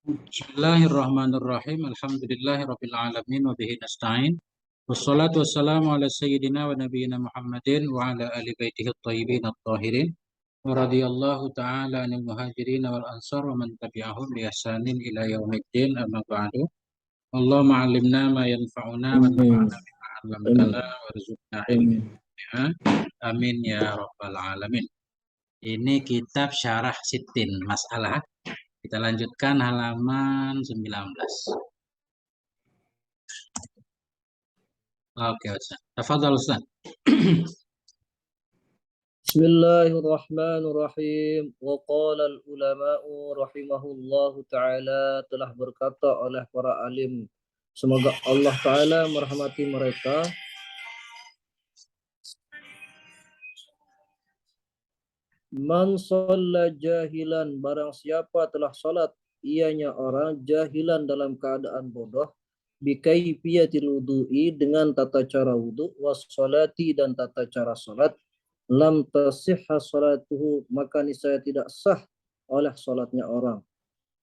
Bismillahirrahmanirrahim. Alhamdulillahirabbil alamin wa bihi nasta'in. Wassalatu wassalamu ala sayyidina wa nabiyyina Muhammadin wa ala ali baitihi at-thayyibin at-tahirin. Wa radiyallahu ta'ala 'anil muhajirin wal ansar wa man tabi'ahum bi ihsanin ila yaumiddin. Amma ba'du. Allahumma 'allimna ma yanfa'una wa Amin. anfa'na bima 'allamtana Amin. warzuqna ilman Amin. nafi'a. Amin ya rabbal alamin. Ini kitab Syarah Sittin Masalah. Kita lanjutkan halaman 19. Oke, Ustaz. Tafadhal, Ustaz. Bismillahirrahmanirrahim. Wa qala al-ulama'u rahimahullahu ta'ala, telah berkata oleh para alim, semoga Allah Ta'ala merahmati mereka, man shalla jahilan, barang siapa telah salat ianya orang jahilan dalam keadaan bodoh, bikaifiyatil wudu'i, dengan tata cara wudu, was salati, dan tata cara salat, lam tasihha salatuhu, maka niscaya tidak sah oleh salatnya orang.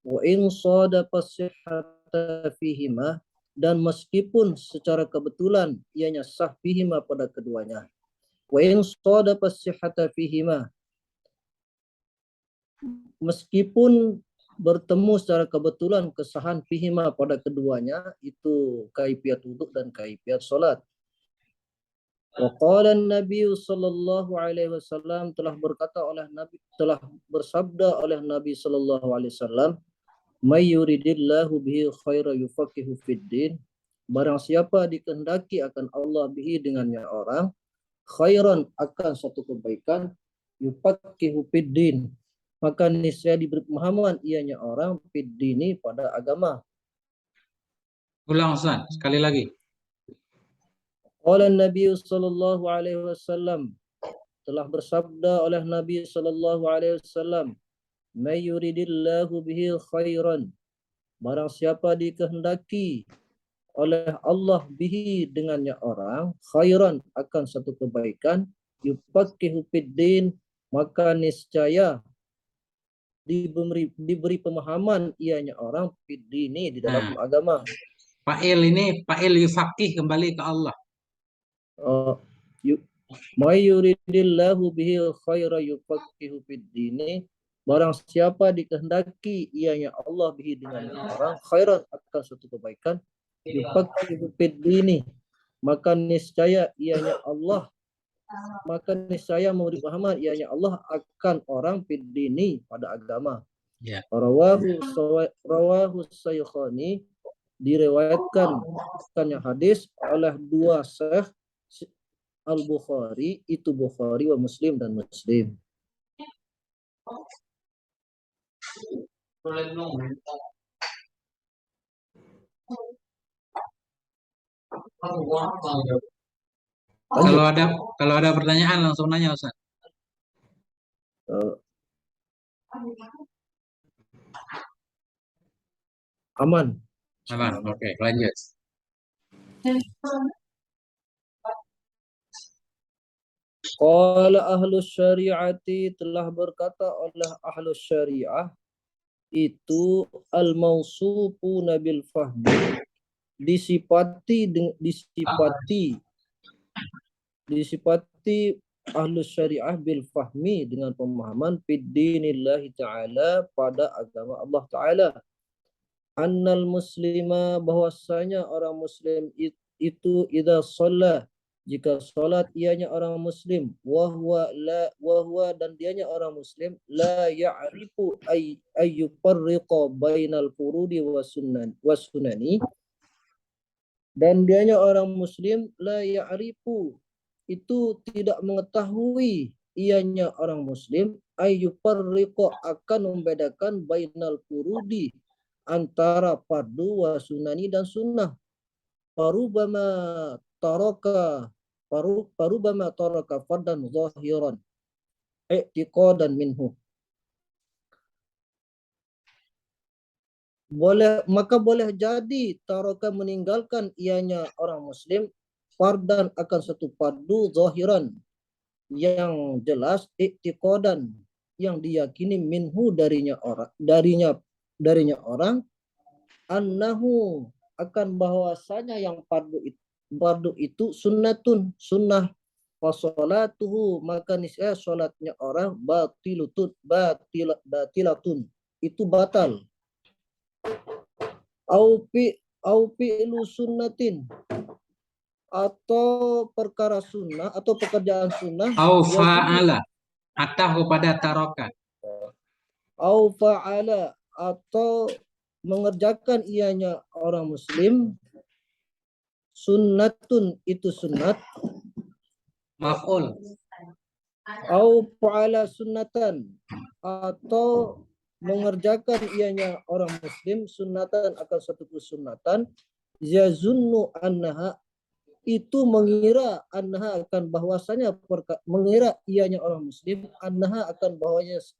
Wa in sadaqa sihhata fihima, dan meskipun secara kebetulan ianya sah fihima pada keduanya. Wa in sadaqa sihhata fihima, meskipun bertemu secara kebetulan kesahan fihima pada keduanya, itu kaifiat wudhu dan kaifiat salat. Wa qala Nabi sallallahu alaihi wasallam, telah berkata oleh Nabi, telah bersabda oleh Nabi sallallahu alaihi wasallam, may yuridillahu bihi khaira yufaqihu fiddin, barang siapa dikehendaki akan Allah bihi dengannya orang, khairan, akan satu kebaikan, yufaqihu fiddin, maka niscaya diberi pemahaman ianya orang, fiddini, pada agama. Ulang, Ustaz, sekali lagi. Qala Nabi sallallahu alaihi wasallam, telah bersabda oleh Nabi sallallahu alaihi wasallam, may yuridillahu bihi khairan, barang siapa dikehendaki oleh Allah bihi dengannya orang, khairan, akan satu kebaikan, yufaqihu fiddin, maka niscaya diberi pemahaman ianya orang, fiddini, di dalam agama. Fa'il ini fa'il yufaqih, kembali ke Allah. May yuridillahu bihi khaira yufaqihu fiddini, barang siapa dikehendaki ianya Allah bihi dengan orang, khairan, akan suatu kebaikan, yufaqihu fiddini, maka niscaya ianya Allah, maka niscaya memberi pemahaman ianya Allah akan orang, fiddini, pada agama. Ya. Rawahu Saykhani, diriwayatkan hadis oleh dua syekh Al-Bukhari, itu Bukhari wa Muslim dan Muslim. Kalau ada pertanyaan langsung nanya, Ustaz. Aman. Aman. Oke, lanjut. Qala ahlus syari'ati, telah berkata oleh ahlus syari'ah, itu al-mausufuna bil fahmi, disifati ahlus syari'ah bil fahmi, dengan pemahaman fiddinillahi ta'ala, pada agama Allah ta'ala. Annal muslima, bahwasanya orang muslim itu idza shalla, jika salat ianya orang muslim, wahwa dan dianya orang muslim, la ya'rifu ayyufarriqa bainal furudi was sunani, dan dianya orang muslim, la ya'rifu, itu tidak mengetahui ianya orang muslim, ayyufarriqa, akan membedakan bainal furudi, antara fardu wa sunani dan sunnah. Parubama taraka fardan zahiran i'tiqadan minhu, maka boleh jadi taraka, meninggalkan ianya orang muslim, fardan, akan satu fardu, zahiran, yang jelas, i'tiqadan, yang diyakini, minhu, darinya darinya orang, annahu akan bahwasanya yang fardu itu sunnatun, sunnah, fasolatuhu maka niscaya sholatnya orang batilatun itu batal. Au fi'lu sunnatin atau perkara sunnah atau pekerjaan sunnah Au ya fa'ala atau pada tarokat. Au fa'ala atau mengerjakan ianya orang muslim sunnatun itu sunnat. Maf'ul. Au fa'ala sunnatan atau mengerjakan ianya orang muslim sunnatan akan satu kesunatan. Yazunnu annaha itu mengira annaha akan bahwasanya mengira ianya orang muslim annaha akan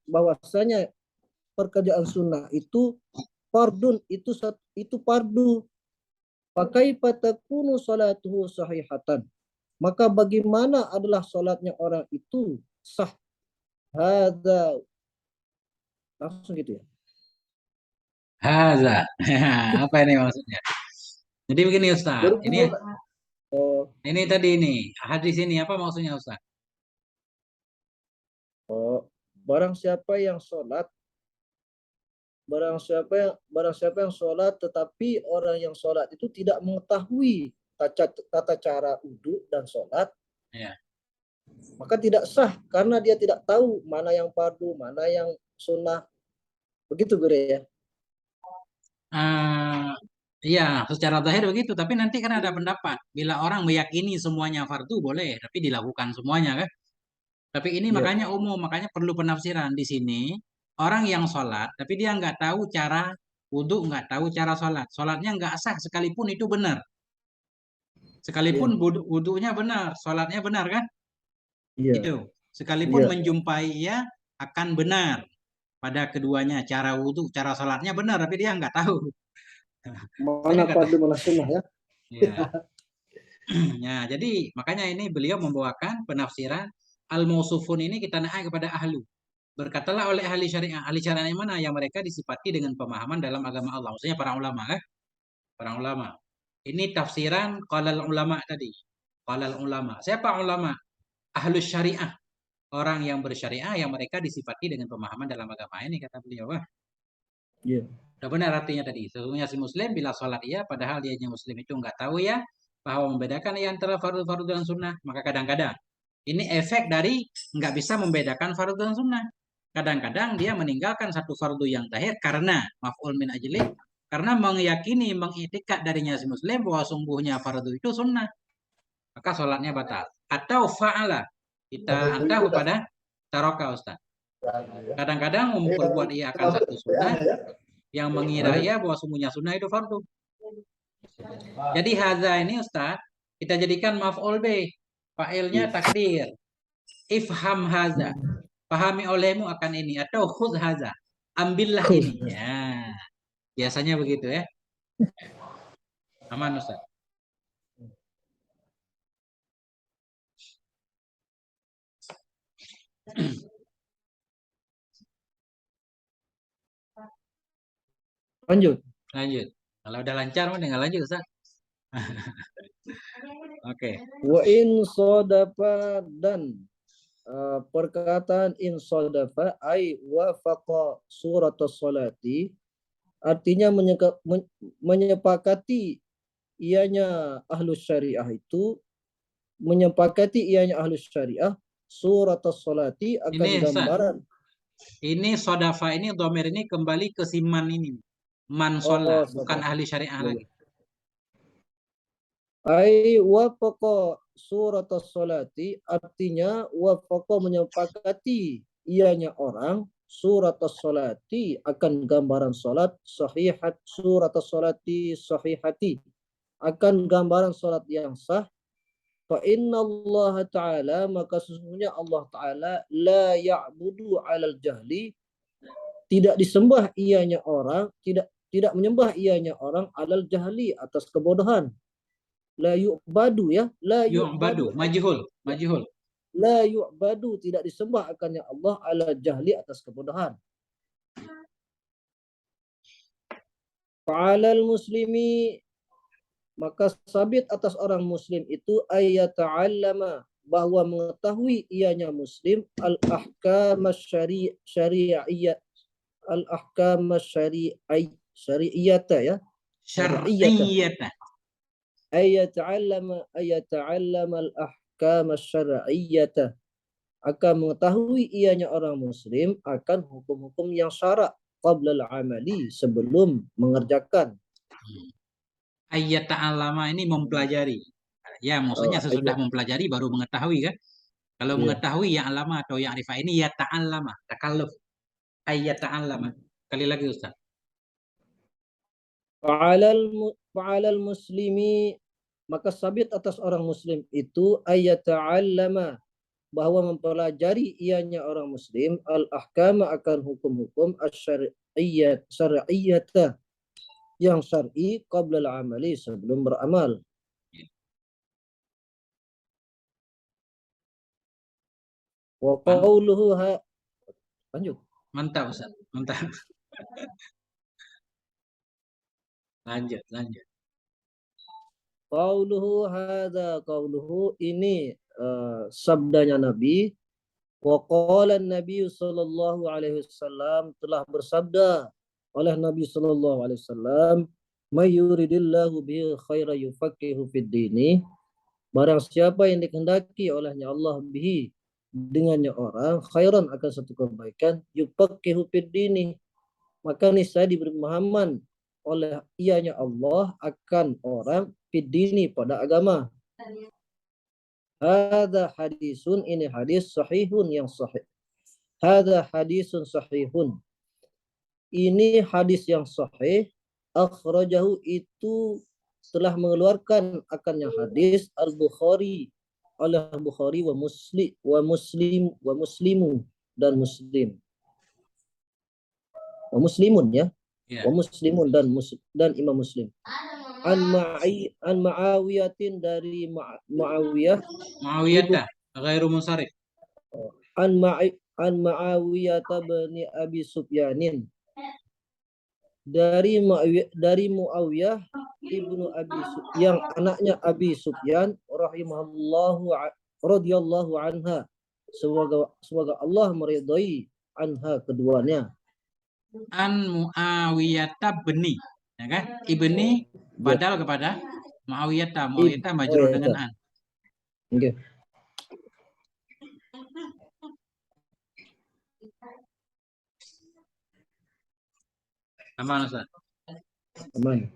bahwasanya pekerjaan sunnah itu fardun itu fardu. Pakai patakunu salatuhu sahihatan maka bagaimana adalah salatnya orang itu sah. Hadza langsung gitu ya. Haza. Apa ini maksudnya? Jadi begini Ustaz. Ini tadi ini hadis ini apa maksudnya Ustaz? Barang siapa yang sholat tetapi orang yang sholat itu tidak mengetahui tata cara wudhu dan sholat, Ya. maka tidak sah karena dia tidak tahu mana yang fardu, mana yang sunnah. Begitu Guru ya. Iya, secara zahir begitu. Tapi nanti kan ada pendapat. Bila orang meyakini semuanya fardu boleh, tapi dilakukan semuanya kan. Tapi ini Iya. makanya umum, makanya perlu penafsiran di sini. Orang yang sholat, tapi dia nggak tahu cara wudhu, nggak tahu cara sholat. Sholatnya nggak sah sekalipun itu benar. Sekalipun Iya. wudhunya benar, sholatnya benar kan? Iya. Itu. Sekalipun Iya. menjumpai ia akan benar pada keduanya. Cara wudhu, cara sholatnya benar, tapi dia nggak tahu. Mana fardu mana sunnah ya. Ya. Ya, jadi makanya ini beliau membawakan penafsiran al-mausufun ini kita naik kepada ahlu. Berkatalah oleh ahli syariah. Ahli syariah yang mana? Yang mereka disifati dengan pemahaman dalam agama Allah. Maksudnya para ulama kan? Para ulama. Ini tafsiran qalal ulama tadi. Qalal ulama. Siapa ulama? Ahlu syariah. Orang yang bersyariah yang mereka disifati dengan pemahaman dalam agama ini kata beliau. Wah, Iya. udah benar artinya tadi. Sesungguhnya si muslim bila sholat ia padahal dia muslim itu nggak tahu ya bahwa membedakan ya antara fardu dan sunnah. Maka kadang-kadang ini efek dari nggak bisa membedakan fardu dan sunnah. Kadang-kadang dia meninggalkan satu fardu yang zahir karena maf'ul min ajli, karena meyakini, mengiktikad darinya si muslim bahwa sungguhnya fardu itu sunnah. Maka sholatnya batal. Atau fa'ala. Kita antah kepada taroka Ustaz. Kadang-kadang memperbuat ia akan satu sunnah yang mengira ia bahwa sungguhnya sunnah itu fardu. Jadi hadza ini Ustaz, kita jadikan maf'ul bih. Fa'ilnya takdir. Ifham haza. Pahami olehmu akan ini. Atau khudh haza. Ambillah ini. Ya. Biasanya begitu ya. Aman Ustaz. Lanjut. Kalau udah lancar mah tinggal lanjut Ustaz. Oke. Wa in sadafa dan perkataan in sadafa ai wafaqa surat as-salati artinya menyepakati ianya ahlus syariah itu menyepakati ianya ahlus syariah surat as-salati akan Ini gambaran. Ini sodafa ini domir ini kembali ke siman ini. Man sholat, bukan ahli syariah lagi. Ai wafaqa surat as-salati artinya wafaqa menyepakati ianya orang surat as-salati akan gambaran salat sahihat surat as-salati sahihati akan gambaran salat yang sah. Fa inna Allah Ta'ala maka sesungguhnya Allah Ta'ala la ya'budu 'alal jahli tidak disembah ianya orang tidak menyembah ianya orang alal jahli atas kebodohan. La yu'badu ya, la yu'badu majhul. La yu'badu tidak disembah akannya Allah ala jahli atas kebodohan. Fa'alal muslimi, maka sabit atas orang muslim itu ayata'allama, bahwa mengetahui ianya muslim al-ahkam syari'iyah, al-ahkam syari'iyata ya, syari'iyata, Syar'iyyata. ayata'allama al-ahkam syari'iyata, akan mengetahui ianya orang muslim akan hukum-hukum yang syarak qabla al-amali, sebelum mengerjakan. Ayat ta'allama ini mempelajari. Ya, maksudnya sesudah Ayat, mempelajari baru mengetahui kan? Kalau ya. mengetahui yang alama atau yang arifah ini ya ta'allama, takalluf. Ayat ta'allama. Kali lagi Ustaz. Fa'alal muslimi, maka sabit atas orang muslim itu ayata'allama, bahwa mempelajari ianya orang muslim al-ahkama, akan hukum-hukum syar'iyyata, yang syar'i qabla al-amali, sebelum beramal. Wa qawluhu lanjut. Mantap Ustaz. Mantap. Lanjut. Qauluhu ini sabdanya Nabi. Wa qala Nabi sallallahu alaihi wasallam, telah bersabda oleh Nabi sallallahu alaihi wasallam, may yuridillahu bihi khaira yufaqihu fid dini, barang siapa yang dikehendaki olehnya Allah bihi, dengannya orang, khairan, akan satu kebaikan, yufaqihu fid dini, maka niscaya diberi pemahaman oleh ianya Allah akan orang fid dini, pada agama. Hadza hadisun, ini hadis sahihun, yang sahih. Hadza hadisun sahihun, ini hadis yang sahih. Akhrajahu, itu telah mengeluarkan akannya hadis Al-Bukhari, oleh Bukhari, wa muslimu, dan muslim. Wa muslimun ya. Ya. Wa muslimun, dan Imam Muslim. An Ma'awiyatin, dari Muawiyah, Muawiyah ghairu munsharif. an Ma'awiyah bin Abi Sufyanin, dari Muawiyah ibnu Abi Sufyan, yang anaknya Abi Sufyan, rahimahullahu radhiyallahu anha, semoga Allah meridai anha, keduanya. An Muawiyah beni, ya kan? Ibni badal kepada Muawiyah majrur dengan an. Okay. Aman Ustaz. Aman.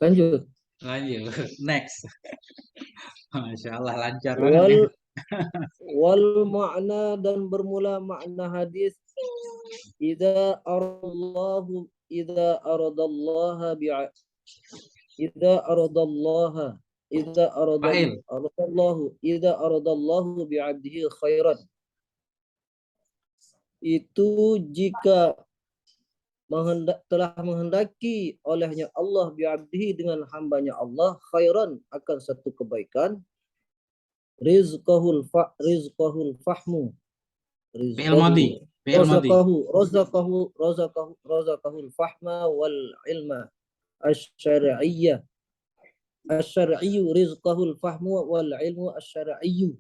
Lanjut. Next. Masya Allah, lancar banget. Wal makna, dan bermula makna hadis, idza aradallahu bi'abdihi khairan, itu jika telah menghendaki olehnya Allah bi'abdihi, dengan hambanya Allah, khairan, akan satu kebaikan, rizqahul fahmu, razaqahul fahma wal ilma asy-syar'iyyah, asy-syar'iyyu, rizqahul fahmu wal ilmu asy-syar'iyyu,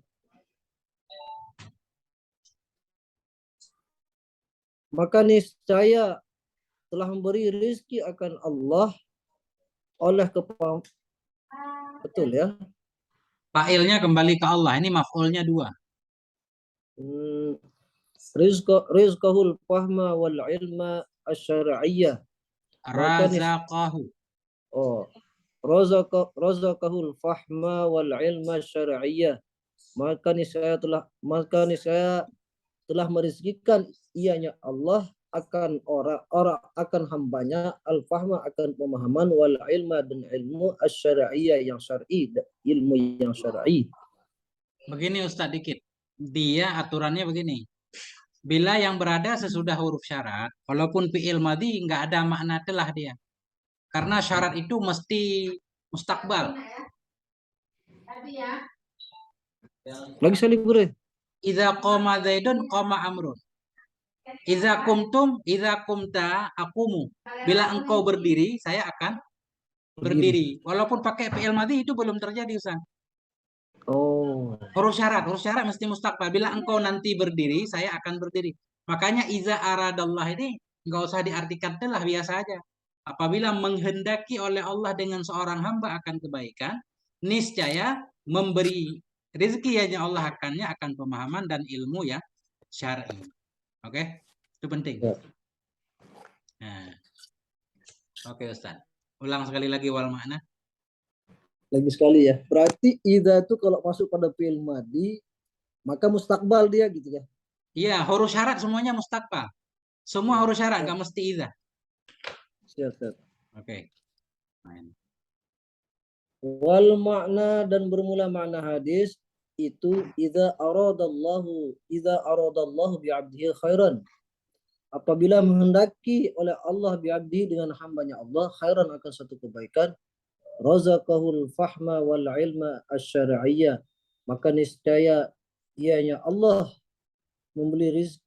maka niscaya telah memberi rezeki akan Allah oleh betul ya. Fa'ilnya kembali ke Allah. Ini maf'ulnya dua. Rizqahul fahma wal ilma asy-syar'iyyah. Razaqahu. Razaqahul fahma wal ilma asy-syar'iyyah. Maka niscaya telah merezekikan ianya Allah akan akan hambanya, al-fahma, akan pemahaman, wal ilma, dan ilmu, asy-syar'iyyah, yang syar'i, ilmu yang syar'i. Begini Ustaz dikit. Dia aturannya begini. Bila yang berada sesudah huruf syarat, walaupun fi'il madhi nggak ada makna telah dia. Karena syarat itu mesti mustakbal. Lagi sekali boleh. Idza qama Zaidun qama Amrun. Idza kumta akumu. Bila engkau berdiri, saya akan berdiri. Walaupun pakai fi'il madhi itu belum terjadi, Ustaz. Oh. Huruf syarat mesti mustaqbal. Bila engkau nanti berdiri, saya akan berdiri. Makanya iza aradallah ini enggak usah diartikan telah, biasa aja. Apabila menghendaki oleh Allah dengan seorang hamba akan kebaikan, niscaya memberi rezeki hanya Allah akan pemahaman dan ilmu yang syar'i. Oke? Itu penting. Ya. Nah. Oke, Ustaz. Ulang sekali lagi wal makna. Lagi sekali ya. Berarti idza itu kalau masuk pada fi'il madhi maka mustakbal dia gitu ya. Iya, huruf syarat semuanya mustaqbal. Semua huruf syarat, nggak mesti idza. Siap. Oke. Main. Wal makna dan bermula makna hadis itu idza aradallahu bi 'abdihi khairan. Apabila menghendaki oleh Allah bi 'abdihi dengan hambanya Allah khairan akan satu kebaikan, razaqahul fahma wal ilma asy-syar'iyyah. Maka niscaya ianya Allah memberi rizki,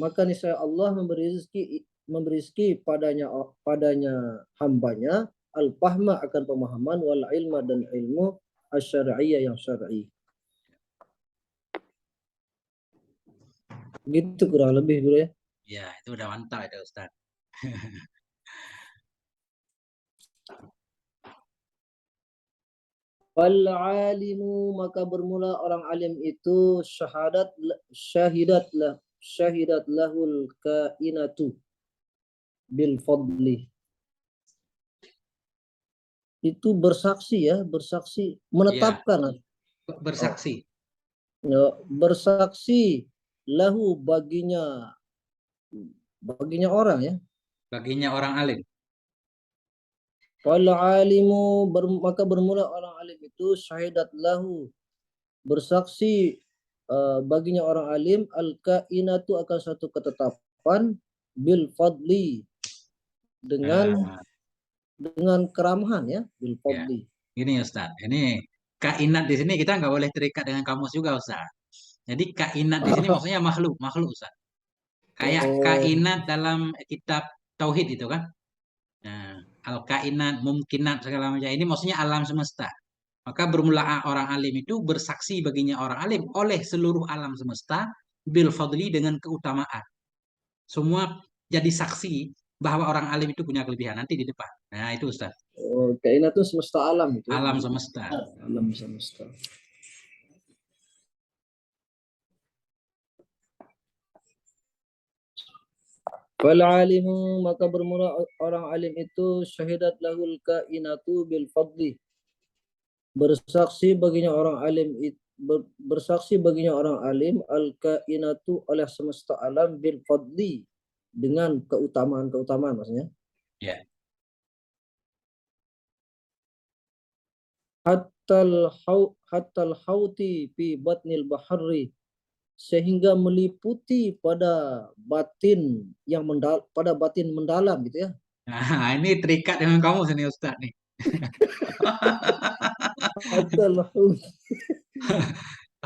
maka niscaya Allah memberi rezeki padanya hambanya al-fahma akan pemahaman wal ilma dan ilmu asy-syar'iyyah yang syar'i. Gitu kurang lebih, Bro ya. Ya, itu udah mantap itu, Ustaz. Wal alimu, maka bermula orang alim itu syahidat lahul kainatu bil fadli. Itu bersaksi ya, menetapkan. Ya, bersaksi. Bersaksi lahu baginya orang ya. Baginya orang alim. Wal alimu, maka bermula orang alim itu syahidat lahu bersaksi baginya orang alim al kainatu akan satu ketetapan bil fadli dengan keramahan ya, bil fadli. Ya. Ini Ustaz, ini kainat di sini kita nggak boleh terikat dengan kamus juga, Ustaz. Jadi kainat di sini maksudnya makhluk Ustaz. Kayak kainat dalam kitab tauhid itu kan. Nah, al-kainat, mumkinat segala macam. Ini maksudnya alam semesta. Maka bermula orang alim itu bersaksi baginya orang alim oleh seluruh alam semesta bil fadli dengan keutamaan. Semua jadi saksi bahwa orang alim itu punya kelebihan nanti di depan. Nah, itu Ustaz. Oh, kainat itu semesta alam itu. Alam semesta. Alam semesta. Wal alimu, maka bermula orang alim itu syahidat lahul kainatu bil fadli. Bersaksi baginya orang alim al kainatu oleh semesta alam bil fadli dengan keutamaan maksudnya. Ya. Hatta hauti fi batnil bahri, sehingga meliputi pada batin mendalam gitu ya. Nah, ini terikat dengan kamu sini Ustaz nih.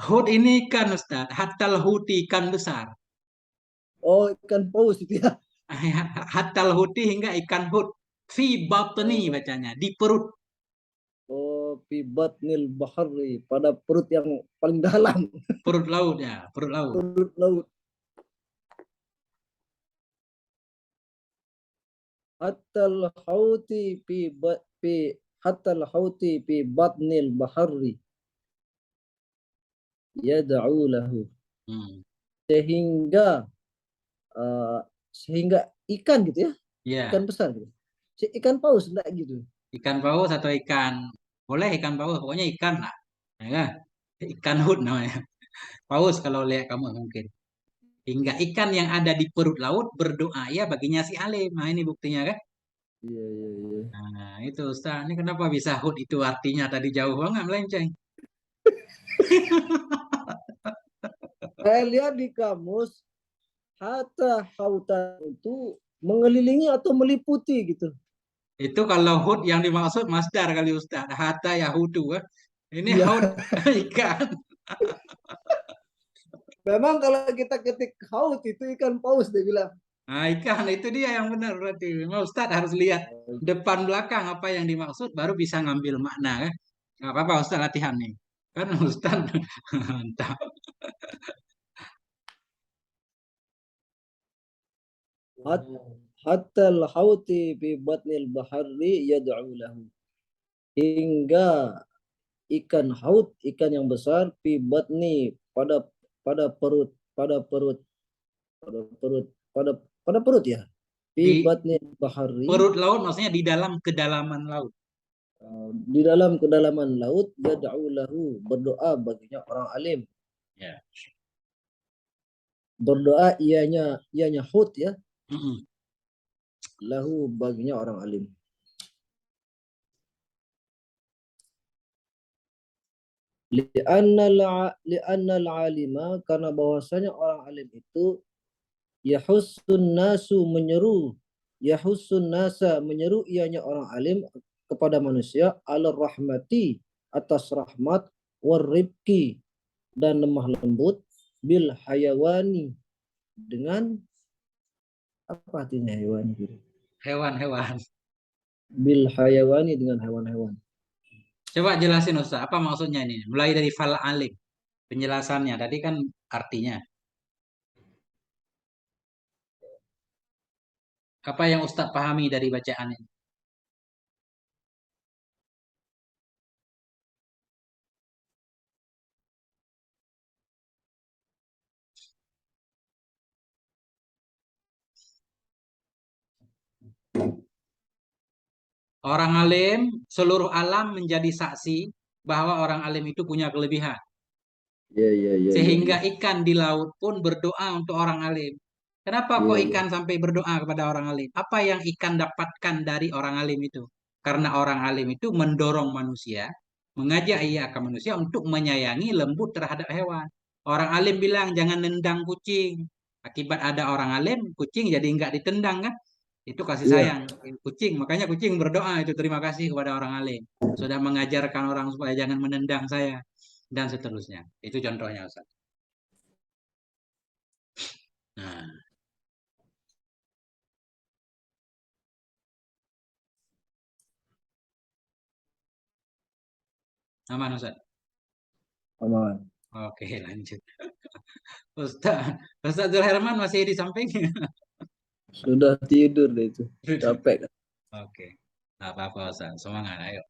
Hut ini ikan Ustaz, hatal huti ikan besar. Oh, ikan paus itu ya. Hatal huti hingga ikan hut. Fi batni bacanya, di perut. Oh, fi batnil bahri, pada perut yang paling dalam. Perut laut ya, perut laut. Perut laut. Hatal hauti fi batnil bahri yad'u lahu. Sehingga ikan gitu ya. Yeah. Ikan besar gitu. Ikan paus enggak gitu. Ikan paus atau ikan, boleh ikan paus, pokoknya ikan lah. Ya, ikan hut namanya. Paus kalau lihat kamu mungkin. Hingga ikan yang ada di perut laut berdoa ya baginya si alim. Nah, ini buktinya kan? Iya. Nah, itu Ustaz. Ini kenapa bisa hut itu artinya tadi jauh banget melenceng. Saya lihat di kamus hatta hautan itu mengelilingi atau meliputi gitu. Itu kalau hut yang dimaksud masdar kali Ustaz. Hatta yahudu. Ini ya. Haut ikan. Memang kalau kita ketik haut itu ikan paus dia bilang. Nah, ikan itu dia yang benar berarti. Memang Ustadz harus lihat depan belakang apa yang dimaksud, baru bisa ngambil makna kan. Nggak apa-apa Ustadz latihan nih. Kan Ustadz mantap. Hatta al-hauti fi batnil bahari yad'u lahu. Hingga ikan haut, ikan yang besar, fi batni pada pada perut, pada perut, pada perut, pada perut ya. Fi Di batnil bahari, perut laut maksudnya di dalam kedalaman laut. di dalam kedalaman laut, yad'u lahu, berdoa baginya orang alim. Ya. Berdoa ianya hut ya, Mm-mm. lahu baginya orang alim. Li'anna al-alima, karena bahwasanya orang alim itu yahussun nasu, menyeru, yahussun nasa, menyeru ianya orang alim kepada manusia, ala rahmati, atas rahmat, warribki, dan lemah lembut, bil hayawani, dengan apa artinya hewan itu? Hewan-hewan. Bil hayawani, dengan hewan-hewan. Coba jelasin Ustaz, apa maksudnya ini? Mulai dari fal alim. Penjelasannya tadi kan artinya. Apa yang Ustadz pahami dari bacaan ini? Orang alim, seluruh alam menjadi saksi bahwa orang alim itu punya kelebihan. Ya, ya, ya, ya, Sehingga ya. ikan di laut pun berdoa untuk orang alim. Kenapa Ya, kok ya. ikan sampai berdoa kepada orang alim? Apa yang ikan dapatkan dari orang alim itu? Karena orang alim itu mendorong manusia, mengajak ia ke manusia untuk menyayangi lembut terhadap hewan. Orang alim bilang jangan nendang kucing. Akibat ada orang alim, kucing jadi nggak ditendang kan? Itu kasih Ya, sayang kucing. Makanya kucing berdoa itu terima kasih kepada orang alim. Sudah mengajarkan orang supaya jangan menendang saya dan seterusnya. Itu contohnya Ustaz. Nah, aman Ustaz. aman. Oke, lanjut. Ustaz, Ustaz Zulherman masih di samping. Sudah tidur deh itu. Capek kan. Oke. Nggak apa-apa Ustaz. Semangat, ayo.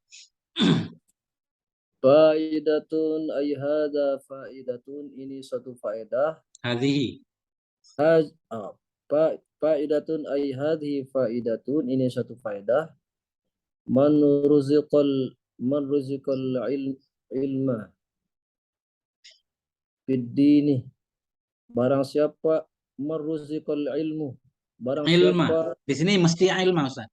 Faidatun ay hada faidatun, ini satu faedah. Hadhihi. Haj, faidatun ay hadhi faidatun, ini satu faedah. Man ruziqal man ruziqal ilma fid dini. Barang siapa meruzikal ilmu, barang Ilma. siapa, Di sini mesti ilma Ustaz.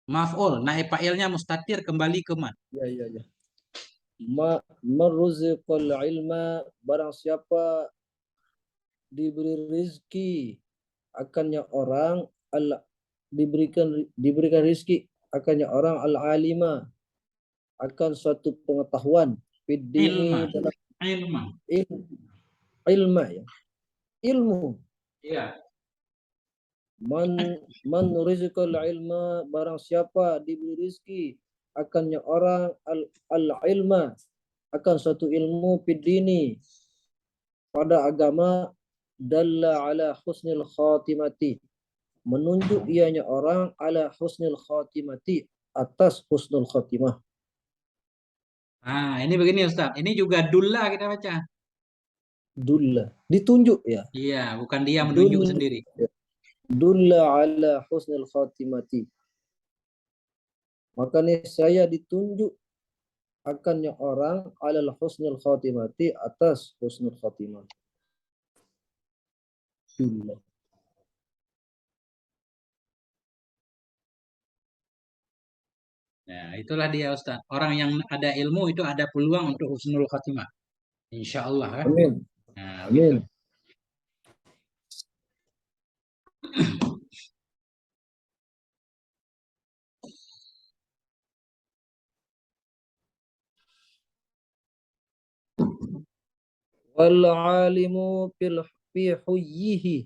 Maf'ul. Naib fa'ilnya mustatir kembali ke man. ya, ya, ya, meruzikal ilma, barang siapa diberi rizki akannya orang, al diberikan rizki akannya orang, al alima, akan suatu pengetahuan, fid dini, Ilma. dalam Ilma. ilma ya, ilmu. Iya. Man man rizqal ilma, barang siapa diberi rizki akannya orang, al ilma, akan suatu ilmu, fid-dini, pada agama, dalla ala husnil khatimati, menunjuk ianya orang, ala husnil khatimati, atas husnul khatimah. Nah, ini begini Ustaz. Ini juga dulla kita baca. Dulla, ditunjuk ya. Iya, bukan dia menunjuk Dul sendiri. Dulla ala husnil khatimati, makanya saya ditunjuk akannya orang, alal husnul khatimati, atas husnul khatimah. Jumlah. Nah, itulah dia Ustaz. Orang yang ada ilmu itu ada peluang untuk husnul khatimah. Insya Allah kan. Amin. Nah, gitu. Amin. Wal alimu fi huyyihi,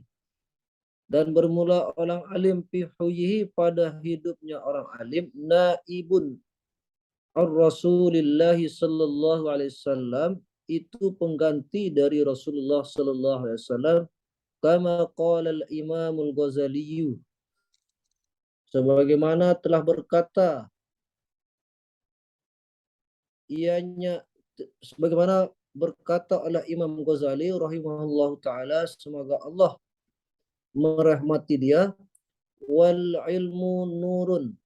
dan bermula orang alim fi huyyihi pada hidupnya orang alim, naibun ar-Rasulillah sallallahu alaihi wasallam, itu pengganti dari Rasulullah sallallahu alaihi wasallam, kama qala al-Imam al-Ghazali, sebagaimana telah berkata ianya, sebagaimana berkata oleh Imam Ghazali rahimahullahu taala, semoga Allah merahmati dia, wal ilmu nurun,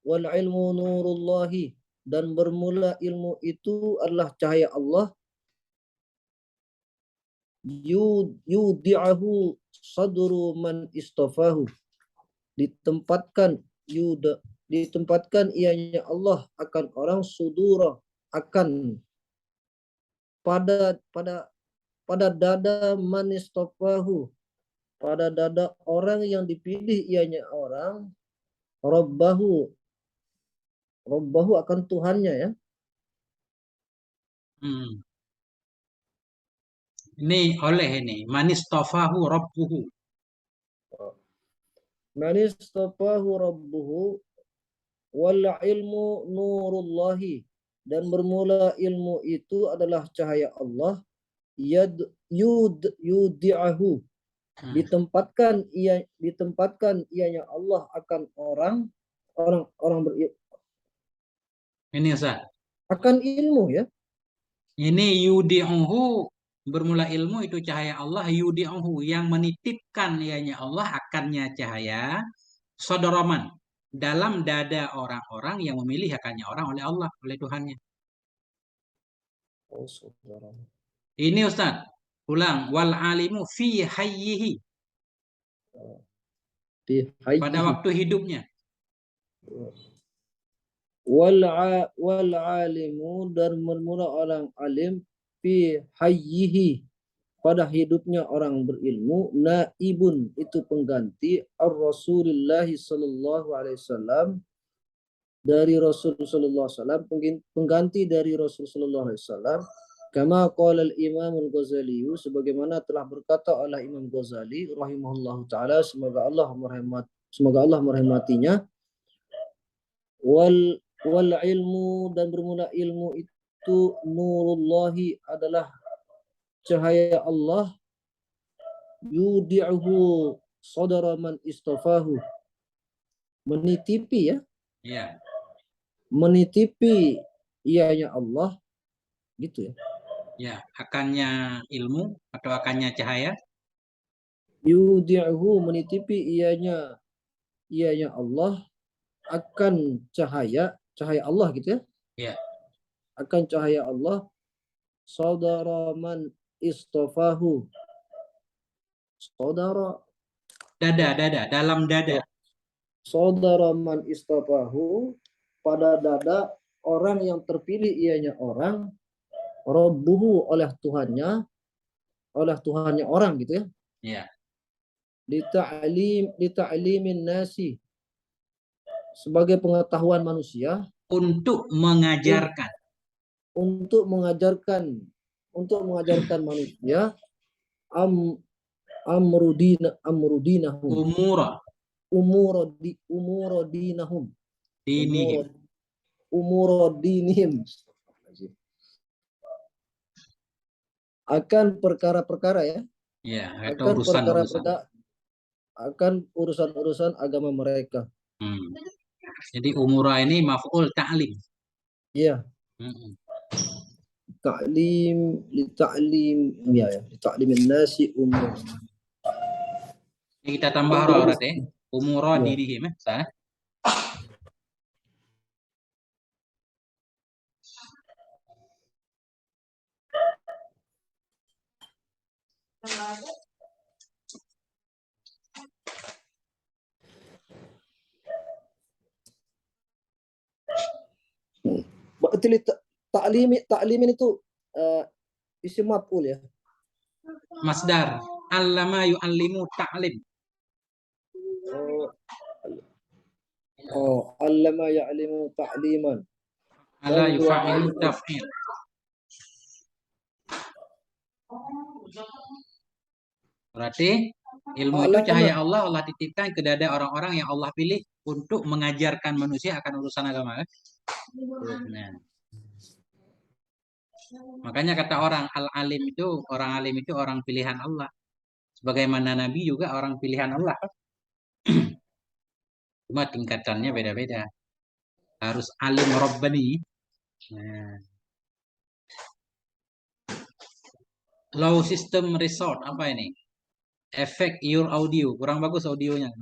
wal ilmu nurullahi, dan bermula ilmu itu adalah cahaya Allah, yudi'ahu sadru man istafahu, ditempatkan ianya Allah akan orang, sudura, akan pada dada, man istafahu, pada dada orang yang dipilih ianya orang, Rabbahu akan Tuhannya ya. Ini oleh ini manistofahu rabbuhu. Manistofahu rabbuhu wal ilmu nurullahi, dan bermula ilmu itu adalah cahaya Allah, yudi'ahu, ditempatkan ianya Allah akan orang Ini Ustaz. akan ilmu ya. Ini yudi'uhu, bermula ilmu itu cahaya Allah, yudi'uhu, yang menitipkan ianya Allah akannya cahaya, sodoroman, dalam dada orang-orang yang memilih akannya orang oleh Allah, oleh Tuhannya. Oh, saudara. Ini Ustaz, ulang, wal alimu fi hayyihi, pada waktu hidupnya. Wal alimu, dan bermula orang alim, fi hayyihi, pada hidupnya orang berilmu, naibun, itu pengganti ar-Rasulillah sallallahu alaihi wasallam, dari Rasul sallallahu alaihi wasallam, pengganti dari Rasul sallallahu alaihi wasallam, kama qala al-Imam al-Ghazali, sebagaimana telah berkata oleh Imam Ghazali rahimahullahu taala, semoga Allah merahmatinya, wal ilmu, dan bermula ilmu itu, nurullahi, adalah cahaya Allah, yudi'uhu sadara man istafahu, menitipi ya. Ya. Menitipi ianya Allah gitu ya. Ya, akannya ilmu atau akannya cahaya. Yudi'uhu, menitipi ianya Allah akan cahaya Allah gitu ya. Ya. Akan cahaya Allah, saudara man istafahu, saudara, Dada, dalam dada. saudara man istafahu, pada dada orang yang terpilih ianya orang, Rabbuhu, oleh Tuhannya orang gitu ya. Ya. Lita'limin nasi, sebagai pengetahuan manusia, Untuk mengajarkan. Untuk mengajarkan manusia, amrudinahum, umurodinahum, Dinihim. umurodinihim, akan perkara-perkara ya. Ya, atau urusan-urusan. Akan urusan-urusan agama mereka. Jadi umura ini maf'ul ta'lim. Iya. Ta'lim, ya, ta'limin nasi umur. Kita tambah roh deh. Umura dinihim, sah. Berarti ta'limin itu isim maf'ul ya. Masdar, allama yu'allimu ta'lim. Allama ya'limu ta'liman. Ala yufa'ilu taf'il. Berarti ilmu itu cahaya Allah, Allah titipkan ke dada orang-orang yang Allah pilih untuk mengajarkan manusia akan urusan agama. Nah, makanya kata orang al-alim itu, orang alim itu orang pilihan Allah. Sebagaimana Nabi juga orang pilihan Allah. Cuma tingkatannya beda-beda. Harus alim Rabbani. Nah, low system resort apa ini? Efek your audio kurang bagus audionya.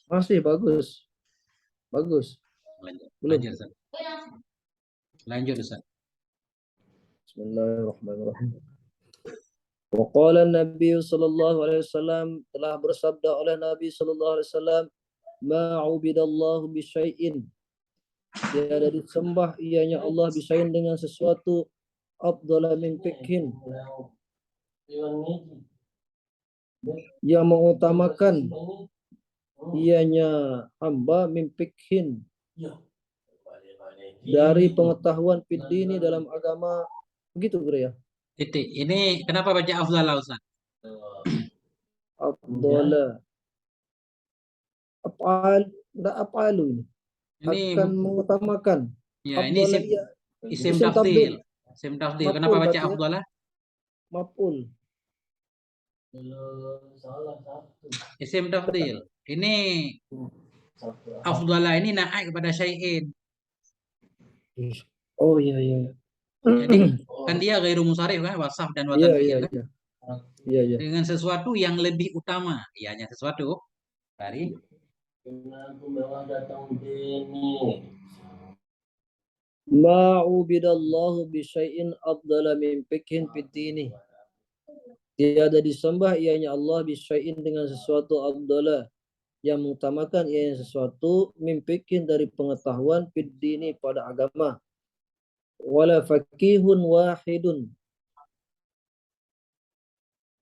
Masih bagus. Bagus. Lanjut, Belum. lanjut, Ustaz. Lanjut, Ustaz. Bismillahirrahmanirrahim. Wa qala Nabi sallallahu alaihi wasallam, telah bersabda oleh Nabi sallallahu alaihi wasallam, ma ubidallahu bi syai'in, tiada disembah ianya Allah bisyai'in dengan sesuatu, afdala min fikhin, yang mengutamakan ianya hamba min fikhin, dari pengetahuan fiddini dalam agama. Begitu bro ya. Titik. Ini kenapa baca afdal, Ustaz? Afdala. Enggak apalu ini. Ini Akan mengutamakan. ya, ini Afdala ya. isim Isim tafdil. tabdil. Isim tafdil. Maf'ul Kenapa baca berarti ya. afdalah? Maf'ul. Isim tafdil. Ini afdalah ini naik kepada syai'in. Oh iya iya. Jadi kan dia ghairu musharif kan, wasaf dan watan Iya fi'il iya kan? iya. Iya iya. Dengan sesuatu yang lebih utama. Ianya sesuatu dari Ma ubidallahu bi syai'in afdala min fikhin fid dini. Tiada disembah ianya Allah bi syai'in dengan sesuatu afdala, yang mengutamakan ianya sesuatu min fikhin dari pengetahuan fid dini pada agama. Wala fakihun wahidun,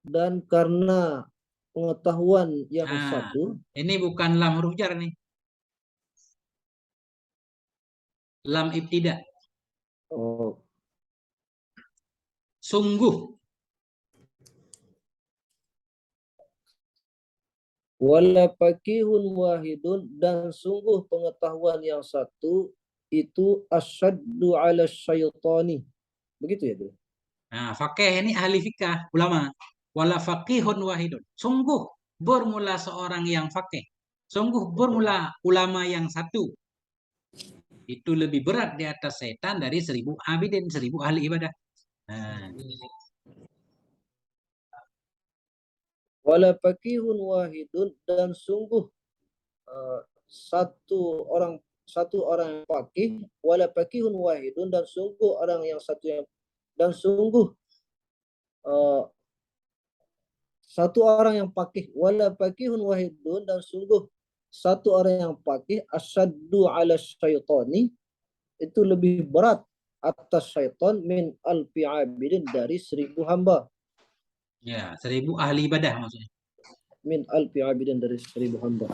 dan karena pengetahuan yang satu. Ini bukan lam huruf jar nih. Lam ibtida. Oh. Sungguh. Wala fakihun wahidun, dan sungguh pengetahuan yang satu itu asyaddu ala syaitani. Begitu ya, Bro? Nah, fakih ini ahli fikah, ulama. Wala faqihun wahidun. Sungguh bermula seorang yang fakih. Sungguh bermula ulama yang satu. Itu lebih berat di atas setan dari 1000 abidin, 1000 ahli ibadah. Nah, Wala fakihun wahidun, dan sungguh satu orang yang fakih. Wala fakihun wahidun, dan sungguh orang yang satu yang, dan sungguh satu orang yang fakih. Wala fakihun wahidun, dan sungguh satu orang yang fakih asyaddu ala syaitani, itu lebih berat atas syaitan min alfi abidin, dari 1000 hamba. ya 1000 ahli ibadah maksudnya. Min alfi abidin, dari 1000 hamba.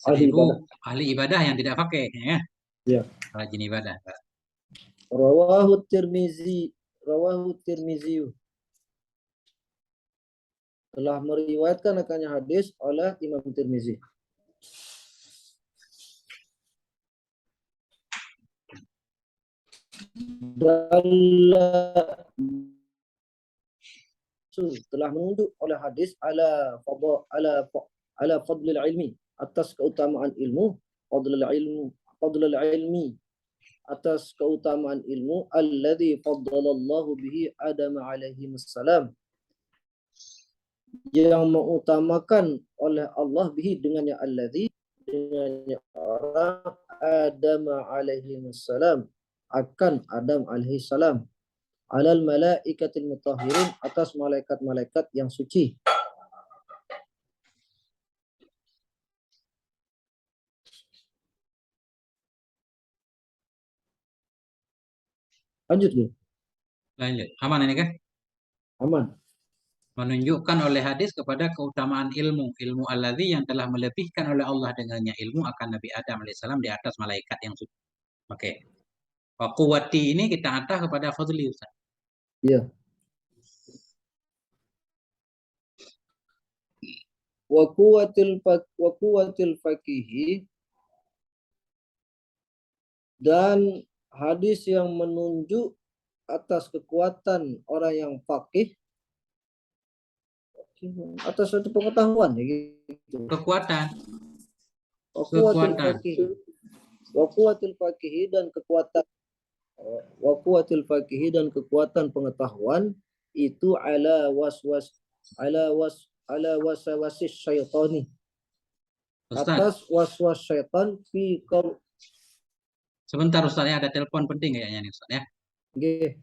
1000 Ahli ibadah. ahli ibadah yang tidak fakih, ya. Ya. Rajin ibadah. Rawahu Tirmizi. Rawahu Tirmizi. Telah meriwayatkan akannya hadis oleh Imam Tirmizi. Telah menunjuk oleh hadis ala fadlil ilmi, atas keutamaan ilmu, fadlil ilmi, atas keutamaan ilmu, alladzi faddalallahu bihi Adam alaihi salam, yang mengutamakan oleh Allah bihi, dengannya alladzi, dengannya orang, Adam alaihi salam, akan Adam alaihi salam, alal malaikatil mutahhirin, atas malaikat-malaikat yang suci. Lanjut, ya. Lanjut. Aman ini kan? Aman. Menunjukkan oleh hadis kepada keutamaan ilmu alladzi yang telah melebihkan oleh Allah dengannya ilmu akan Nabi Adam alaihissalam di atas malaikat yang suci. Oke. Wa quwwati ini kita atah kepada fadli, Ustaz. Ya. Wa quwwatil faqihi, dan hadis yang menunjuk atas kekuatan orang yang faqih atas suatu pengetahuan ya gitu. Kekuatan. Wa quwwatil faqihi dan kekuatan pengetahuan itu ala waswasis syaitani, Ustaz, atas waswas syaitan fi qaul. sebentar Ustaz ya, ada telepon penting kayaknya nih Ustaz ya. Nggih.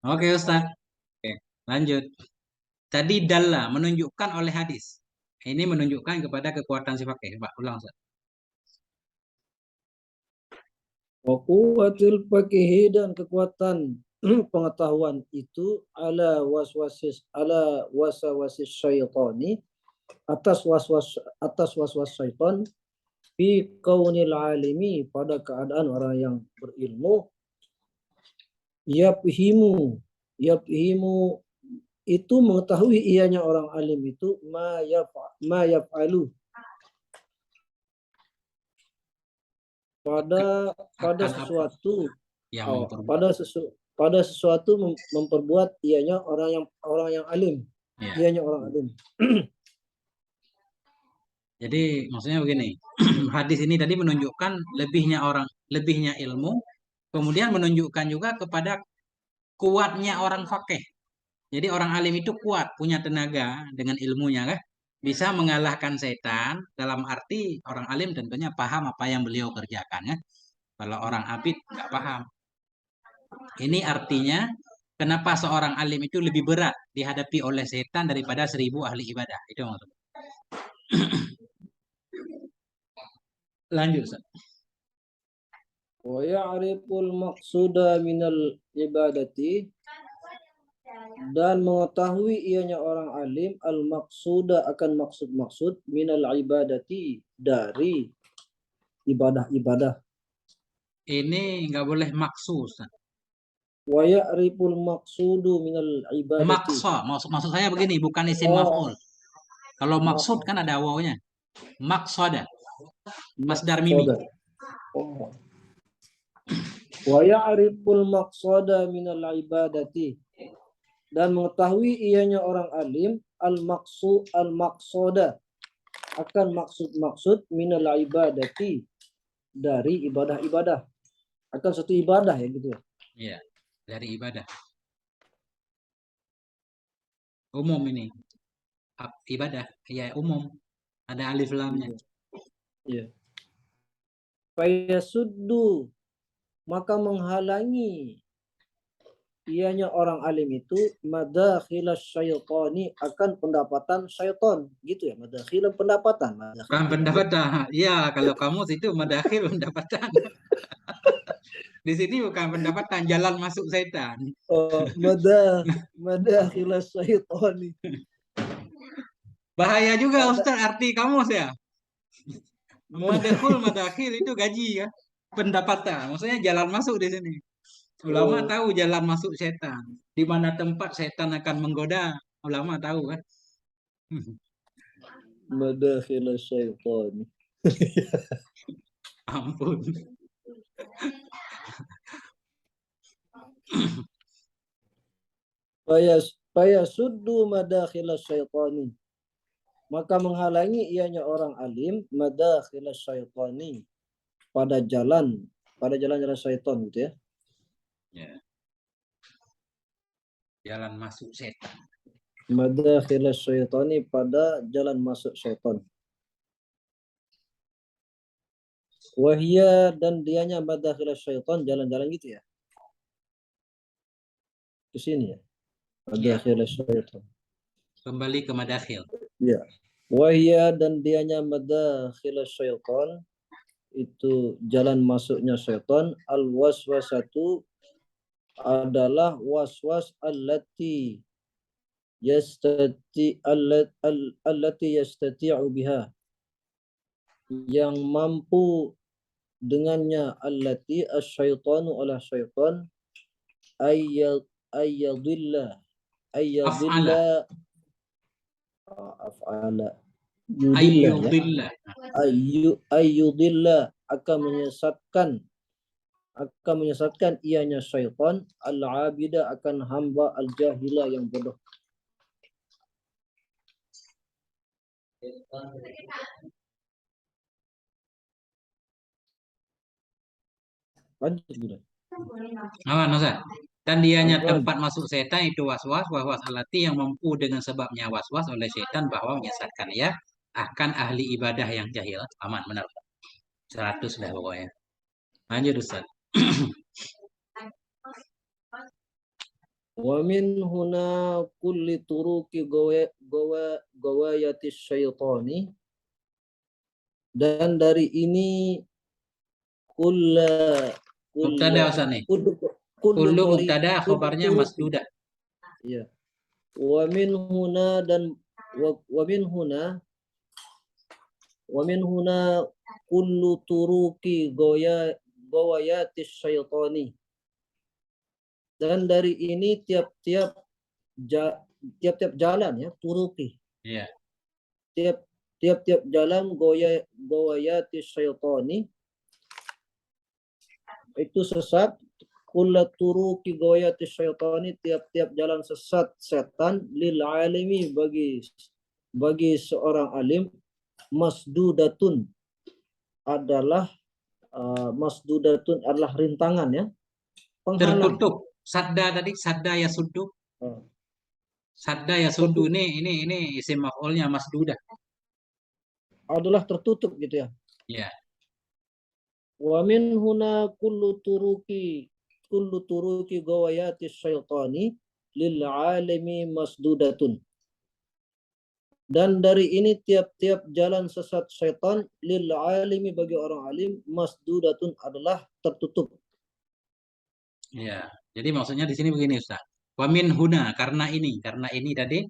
Oke Ustaz. Oke, lanjut. Tadi dalla menunjukkan oleh hadis. Ini menunjukkan kepada kekuatan si fakih. Pak, ulang Ustaz. Wa quwwatil faqihi dan kekuatan pengetahuan itu ala wasawasis syaitani, atas waswas syaitan fi kaunil alimi, pada keadaan orang yang berilmu, yafhimu itu mengetahui ianya orang alim itu ma yaf'alu, pada sesuatu yang pada sesuatu memperbuat ianya orang yang alim, ya. Ianya orang alim. Jadi maksudnya begini, hadis ini tadi menunjukkan lebihnya ilmu, kemudian menunjukkan juga kepada kuatnya orang fakih. Jadi orang alim itu kuat, punya tenaga dengan ilmunya kan, bisa mengalahkan setan. Dalam arti orang alim tentunya paham apa yang beliau kerjakan ya. Kalau orang abid nggak paham. Ini artinya kenapa seorang alim itu lebih berat dihadapi oleh setan daripada 1000 ahli ibadah. Itu maksudnya. Lanjut, Ustaz. Wa ya'riful maqsuda minal ibadati, dan mengetahui ianya orang alim al maqsuda akan maksud minal ibadati, dari ibadah-ibadah. Ini nggak boleh maksud, Ustaz. Wa ya'riful maqsudu minal ibadati. Maksud saya begini, bukan isim maf'ul. Kalau maksud kan ada wawunya. Maqsada. Masdar mimi. Wa ya'riful maqsada minal ibadati, dan mengetahui ianya orang alim al maqsada akan maksud minal ibadati, dari ibadah-ibadah, akan satu ibadah ya gitu ya. Iya, dari ibadah. Umum ini. Ibadah, ya umum. Ada alif lamnya. Iya. Fayasuddu, maka menghalangi ianya orang alim itu madakhilas syaitani, akan pendapatan syaitan gitu ya, madakhilan pendapatan. Pendapatan. Ya, kalau kamu itu madakhil pendapatan. Di sini bukan pendapatan, jalan masuk setan. Oh, madakhilas syaitani. Bahaya juga Ustaz arti kamus ya. Madakhil itu gaji ya. Pendapatan. Maksudnya jalan masuk di sini. Ulama tahu jalan masuk setan. Di mana tempat setan akan menggoda. Ulama tahu kan. Madakhilas syaitani. Ampun. Fayasuddu madakhilas syaitani, maka menghalangi ianya orang alim madakhilas syaitani, pada jalan-jalan syaitan gitu ya. Ya. Jalan masuk setan. Madakhilas syaitani, pada jalan masuk syaitan. Wahia, dan dianya madakhilas syaitan, jalan-jalan gitu ya. Ke sini ya. Madakhilas syaitan. Kembali ke madakhil. Ya. Wahia, dan dianya madakhilas syaitan, itu jalan masuknya syaitan, al waswasatu adalah waswas allati yastati'u biha, yang mampu dengannya, allati asyaitanu ala syaitan, ayyadilla Af'ala. af'ala yudillah ya, Ayyudillah. ayyudillah akan menyesatkan ianya syaitan, al-abida akan hamba, al-jahila yang bodoh. Lanjut sudah. Aman, Ustaz. Dan dianya Aman. tempat masuk setan itu waswas, waswas alati yang mampu dengan sebabnya waswas oleh setan bahwa menyesatkan ia akan ahli ibadah yang jahil. Aman, benar. 100 lah pokoknya. Lanjut, Ustaz. Wa min huna kulli turuki gawayati syaitani, dan dari ini Mubtada Ustaz nih. Kullu mubtada khabarnya masdudah. Ya. Wa min huna dan wa min huna kullu turuki gawayati syaitani, dan dari ini tiap-tiap jalan ya, turuki. Iya. Tiap-tiap jalan gawayati syaitani itu sesat. Kullu turuki gawayati syaitani, tiap-tiap jalan sesat setan, lil alimi bagi seorang alim, masdudatun adalah rintangan ya, penghalang. Tertutup. Sadda tadi, sadda ya suddu. Sadda ya suddu ini isim maf'ulnya masdudah. Adalah tertutup gitu ya. Iya. Wa min huna kullu turuki gawayati syaitani lil alimi masdudatun. Dan dari ini tiap-tiap jalan sesat syaitan, lil alimi bagi orang alim, masdudatun adalah tertutup. Iya. Jadi maksudnya di sini begini, Ustaz. Wa min huna, karena ini tadi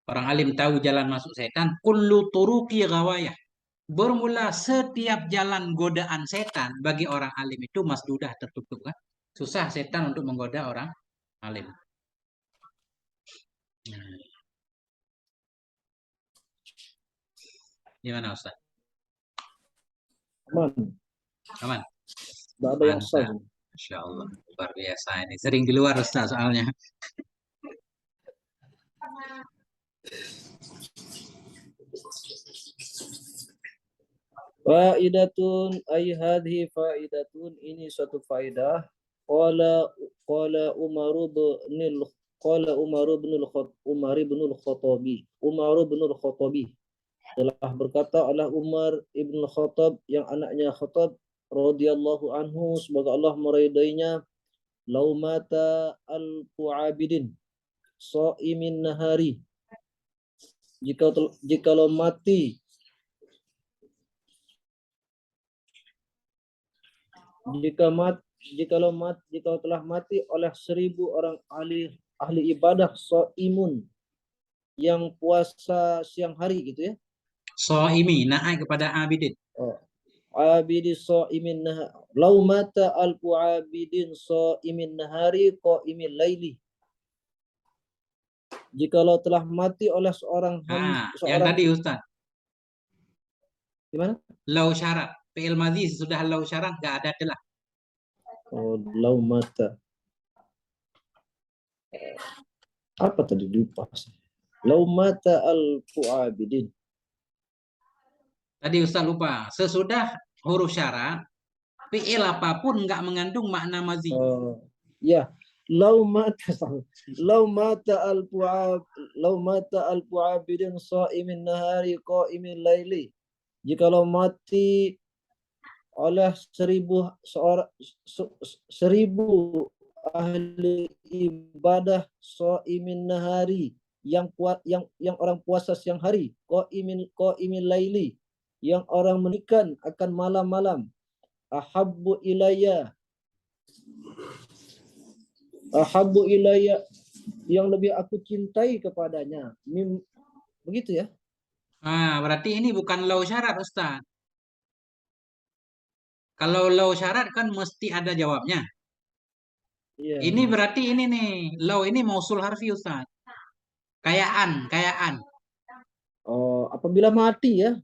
orang alim tahu jalan masuk setan, kullu turuki ghawayah. Bermula setiap jalan godaan setan bagi orang alim itu masdudah, tertutup kan. Susah setan untuk menggoda orang alim. Nah, gimana Ustaz? Aman. Aman. Tidak ada yang sah. Masya Allah, luar biasa ini. Sering di luar Ustaz soalnya. Faidatun ay hadhi faidatun, ini suatu faedah. Qala Umar bin al-Khattabi telah berkata oleh Umar ibn Khattab, yang anaknya Khattab radhiyallahu anhu, semoga Allah meridainya, lau mata al-Abidin shaimin nahari, jikalau telah mati oleh 1000 orang ahli ibadah, shaimun yang puasa siang hari gitu ya. Shaimi, naik kepada abidin. Abidi shaimin nahar. Lau mata al-abidin shaimin nahari qaimil laili. Jikalau telah mati oleh seorang yang tadi Ustaz. Gimana? Lau syarat. Fi'il madhi sudah lau syarat enggak ada telah. Oh, lau mata. Apa tadi lupa? Lau mata al-abidin. Tadi Ustaz lupa. Sesudah huruf syarat, fi'il apapun enggak mengandung makna madhi. Ya. Lau mata al-abidin shaimin nahari qaimil laili. Jikalau mati oleh 1000 ahli ibadah shaimin nahari, yang orang puasa siang hari, qaimil laili, yang orang menikan akan malam-malam, ahabbu ilayya, Ahabbu ilayya, yang lebih aku cintai kepadanya. Begitu ya? Berarti ini bukan law syarat, Ustaz. Kalau law syarat kan mesti ada jawabnya. Iya. Ini berarti ini nih, law ini mausul harfi, Ustaz. Kayaan. Oh, apabila mati ya?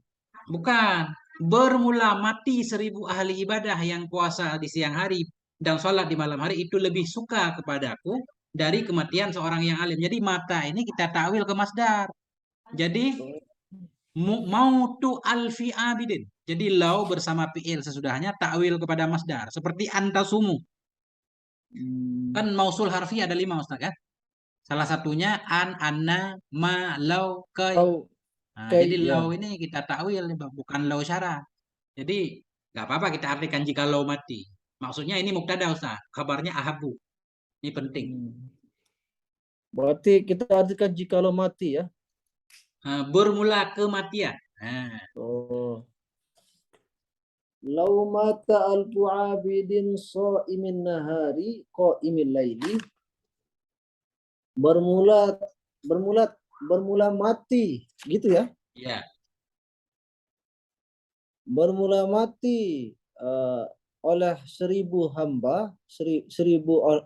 Bukan. Bermula mati 1.000 ahli ibadah yang puasa di siang hari dan sholat di malam hari itu lebih suka kepadaku dari kematian seorang yang alim. Jadi mata ini kita takwil ke masdar. Jadi mautu alfi abidin. Jadi lau bersama fi'il sesudahnya takwil kepada masdar. Seperti antasumu. Kan Hmm. mausul harfi ada 5, Ustaz kan? Salah satunya an, anna, ma, lau, kai. Oh, Nah, kayak jadi ya. lau ini kita takwil, bukan lau syarat. Jadi nggak apa-apa kita artikan jika lau mati. Maksudnya ini mubtada, Ustaz. Kabarnya ahabu. Ini penting. Hmm. Berarti kita artikan jikalau mati ya. Bermula kematian. Nah, Oh. Lau mata alfu abidin imin nahari imin laili, bermula bermula bermula mati gitu ya. ya. Bermula mati oleh 1.000 hamba, 1.000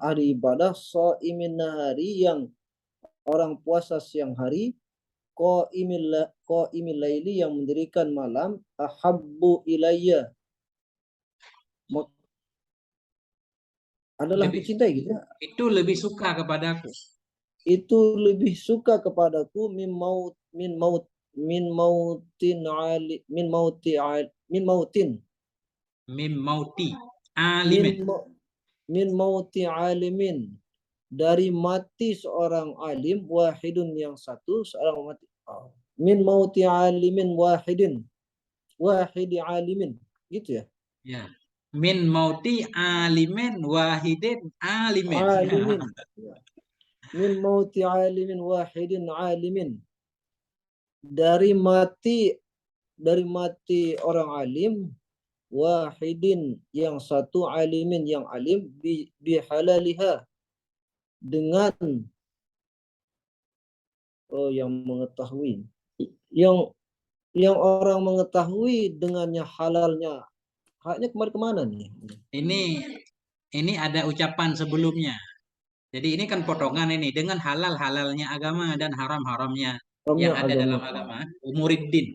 ahli ibadah imin nahari, yang orang puasa siang hari, imil laili, yang mendirikan malam, ahabbu ilayya, adalah aku Lebih cintai gitu ya. itu lebih suka kepadaku. Itu lebih suka kepadaku min mautin Mim mauti min alimin. min mauti alimin, dari mati seorang alim, wahidun, yang satu, seorang mati. Min mauti alimin wahidi alimin gitu ya. Ya. Min mauti alimin wahidin alimin. Alimin. Min mauti alimin wahidin alimin, dari mati orang alim, wahidin, yang satu, alimin, yang alim, bihalaliha, dengan yang mengetahui, yang orang mengetahui dengannya halalnya. Haknya kemana nih? Ini ada ucapan sebelumnya. Jadi ini kan potongan ini dengan halal-halalnya agama dan haram-haramnya yang Haramnya ada agama. dalam agama. Umuriddin.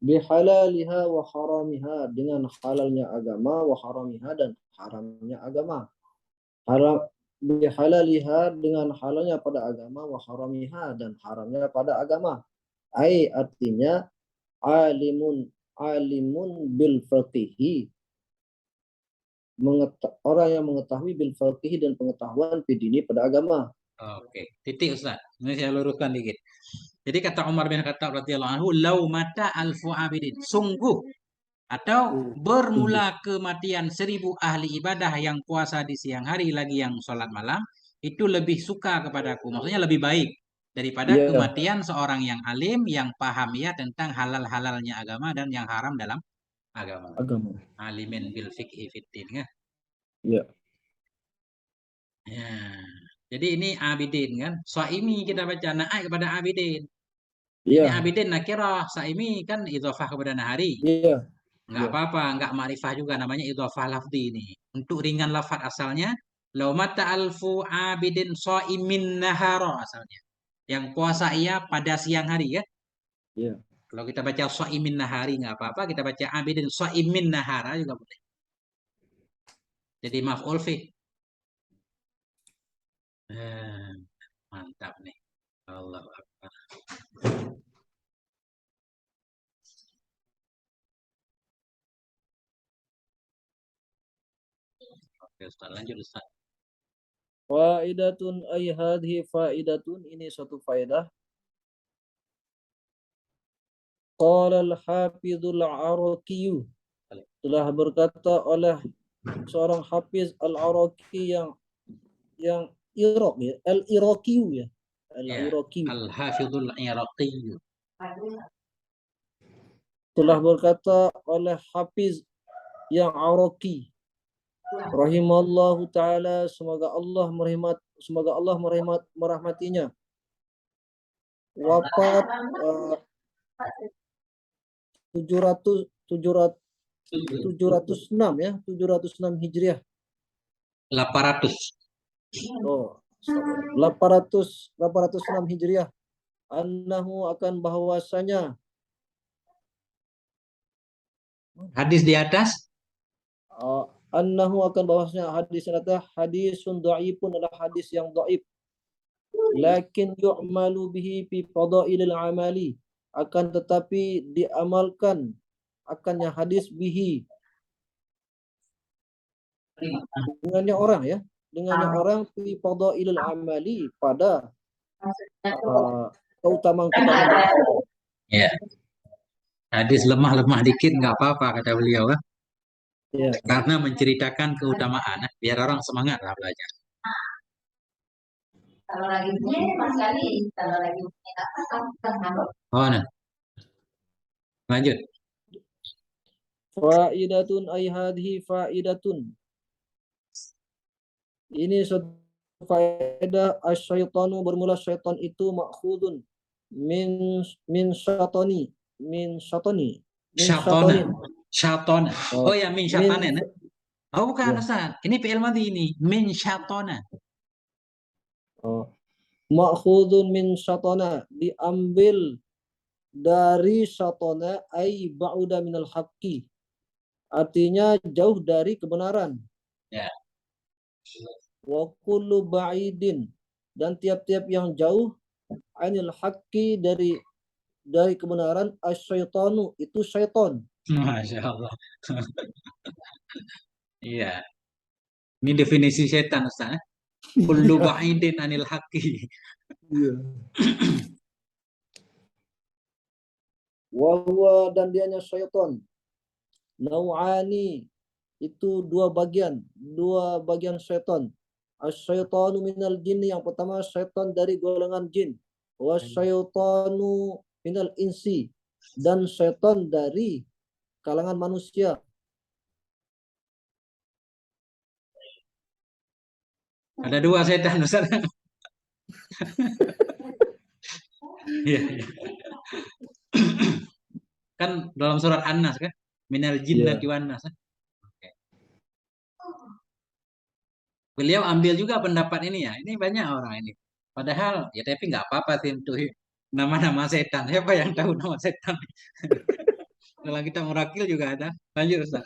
Bihalaliha wa haramiha, dengan halalnya agama, wa haramiha, dan haramnya agama. Bihalaliha, dengan halalnya pada agama, wa haramiha, dan haramnya pada agama. Artinya alimun bil faqihi, orang yang mengetahui bil faqihi, dan pengetahuan bidini, pada agama. Oke, titik Ustaz. Ini saya luruskan dikit. Jadi kata Umar bin Khattab radhiyallahu anhu, "Lau mata alfu abidin." Sungguh atau bermula kematian 1.000 ahli ibadah yang puasa di siang hari lagi yang sholat malam, itu lebih suka kepadaku. Maksudnya lebih baik daripada Iya, kematian seorang yang alim yang paham ya tentang halal-halalnya agama dan yang haram dalam agama. agama. Alimin bil fiqhi fiddin ya. Iya. Ya. Jadi ini abidin kan. Soimi kita baca naik kepada abidin. Ini Iya. abidin nakirah. Saimi kan idhofah kepada nahari. Iya. Nggak Iya. apa-apa, nggak ma'rifah juga namanya idhofah lafzi ini. Untuk ringan lafaz asalnya, lau mata alfu abidin so'imin nahara asalnya. Yang puasa ia pada siang hari ya. Iya. Kalau kita baca so'imin nahari nggak apa-apa, kita baca abidin so'imin nahara juga boleh. Jadi maf'ul fi. Mantap nih. Allah Akbar. Oke, Ustaz. Lanjut, Ustaz. Faidatun, ay hadhi faidatun, ini suatu faedah. Qala al-hafizul Araqi, telah berkata oleh seorang hafiz al-Araqi, yang Iraq ya, al-Iraqi ya. Ya, Al-Iraqi Al-Hafidhul Iraqi. telah berkata oleh hafiz yang Araqi, Rahimallahu taala, semoga Allah merahmatinya. Wafat 706 ya, 706 Hijriah. 800. Oh, 806 Hijriah. Annahu akan bahwasanya Hadis di atas. Annahu akan bahwasanya hadis adalah hadisun dhaifun, adalah hadis yang dhaif. Lakin yu'malu bihi fi fadailil amali, akan tetapi diamalkan akannya hadis bihi, dengannya orang ya, dengannya orang fi fadailil amali, pada keutamaan beramal. Ya. Hadis lemah-lemah dikit nggak apa-apa kata beliau, kan? Ya. Karena menceritakan keutamaan, biar orang semangat lah belajar. Kalau lagi punya Mas Kali, kalau lagi punya apa kamu Oh, nah. Lanjut. Faidatun ay hadhi faidatun. Ini suatu faedah, asyaitanu, bermula syaitan itu makhudun min syatani, min syatani, min Syatona. syatanin. Syatona. Oh ya, min syatanin. Oh bukan, Ya. Ustaz. Ini fi'il madhi ini. Min syatona. Makhudun min syatana, diambil dari syatana, ay ba'uda minal haqqi, artinya jauh dari kebenaran. Ya. Wa kullu ba'idin, dan tiap-tiap yang jauh, anil haqqi, dari kebenaran, asyaitanu, itu syaitan. Masya Allah. Iya. Ini definisi setan, Ustaz. Kullu ba'idin anil haqqi. Iya. Wahwa, dan dianya syaitan. Nau'ani, itu dua bagian syaitan. Asyaitanu minal jin, yang pertama syaitan dari golongan jin. Wasyaitanu minal insi, dan syaitan dari kalangan manusia. Ada dua setan, Ustaz. Iya, iya. Kan dalam surat An-Nas kan? Minal jinnati wan nas. Oke. Beliau ambil juga pendapat ini ya. Ini banyak orang ini. Padahal ya tapi nggak apa-apa sih untuk nama-nama setan. Siapa yang tahu nama setan? Kalau kita merakil juga ada. Lanjut Ustaz.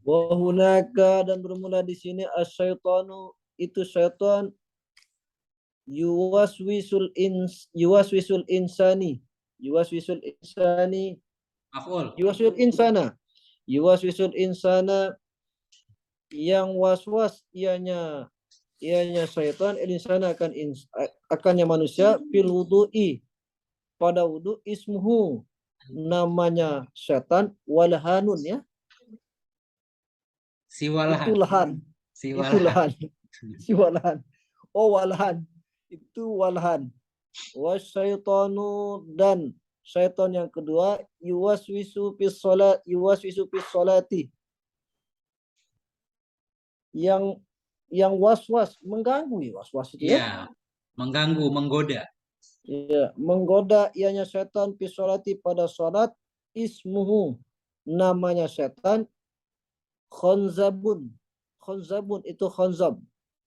Wahunaka, dan bermula di sini asyaitanu, itu syaitan, yuwaswisul insani, Aful. yuwaswisul insana, yang waswas ianya syaitan, insana akannya manusia, fil wudu'i, pada wudu, ismuhu, namanya syaitan, walhanun ya, Siwalahan. itu lahan, Siwalahan. siwalahan, oh walhan, itu walhan. Wasyaitanu, dan syaitan yang kedua, yuwaswisu fis sholati, yang waswas, mengganggu ya, waswas itu ya. Iya, mengganggu, menggoda. Ya, menggoda ianya syaitan fis sholati, pada sholat, ismuhu, namanya syaitan, khonzabun itu khonzab.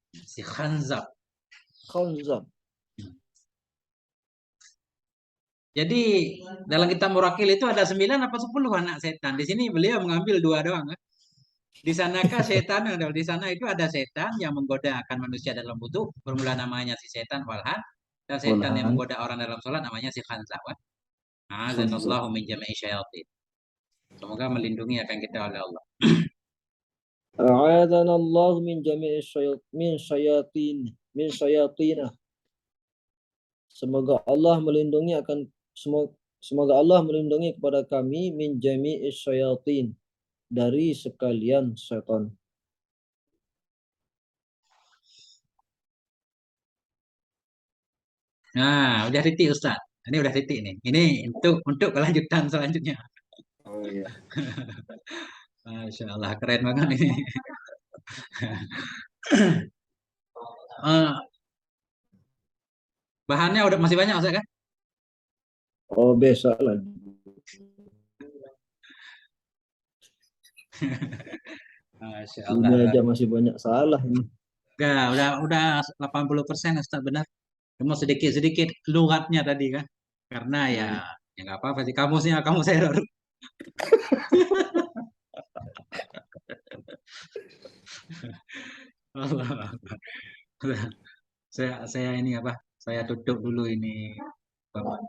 Si Khanzab. Jadi dalam kitab Murakil itu ada 9 apa 10 anak setan. Di sini beliau mengambil 2 doang. Kan? Di sanakah setan, di sana itu ada setan yang menggoda akan manusia dalam wudu, bermula namanya si setan walhan, dan setan yang menggoda orang dalam sholat namanya si Khanzab. Azanallahu min jami'i syayatin. Semoga melindungi akan kita oleh Allah. A'adzanallahu min jami'i syayatin. Semoga Allah melindungi kepada kami, min jami'i syayatin, dari sekalian syaitan. Nah, udah titik Ustaz. Ini udah titik nih. Ini untuk kelanjutan selanjutnya. Oh iya. Masya Allah, keren banget ini. Eh, bahannya udah masih banyak Ustaz kan? Oh, besok lah. Masya Ini Allah. aja masih banyak salah ini. Enggak, udah 80% Ustaz benar. Cuma sedikit-sedikit lugatnya tadi kan. Karena ya nggak apa-apa sih. Kamu saya error. Allah. Saya ini apa? Saya tutup dulu ini. Bapak.